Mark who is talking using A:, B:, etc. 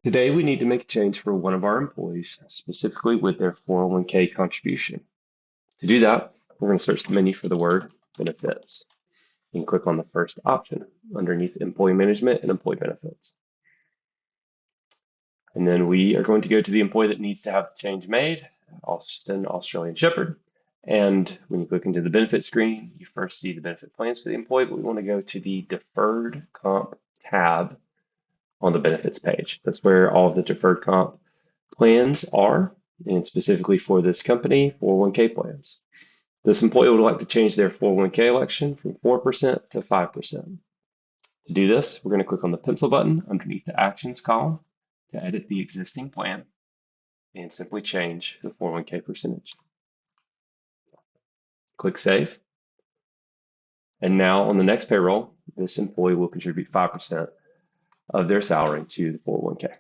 A: Today, we need to make a change for one of our employees, specifically with their 401k contribution. To do that, we're going to search the menu for the word benefits and click on the first option underneath employee management and employee benefits. And then we are going to go to the employee that needs to have the change made, Austin Australian Shepherd. And when you click into the benefit screen, you first see the benefit plans for the employee, but we want to go to the deferred comp tab on the benefits page. That's where all of the deferred comp plans are, and specifically for this company, 401k plans. This employee would like to change their 401k election from 4% to 5%. To do this, we're going to click on the pencil button underneath the actions column to edit the existing plan and simply change the 401k percentage. Click Save. And now on the next payroll, this employee will contribute 5% of their salary to the 401k.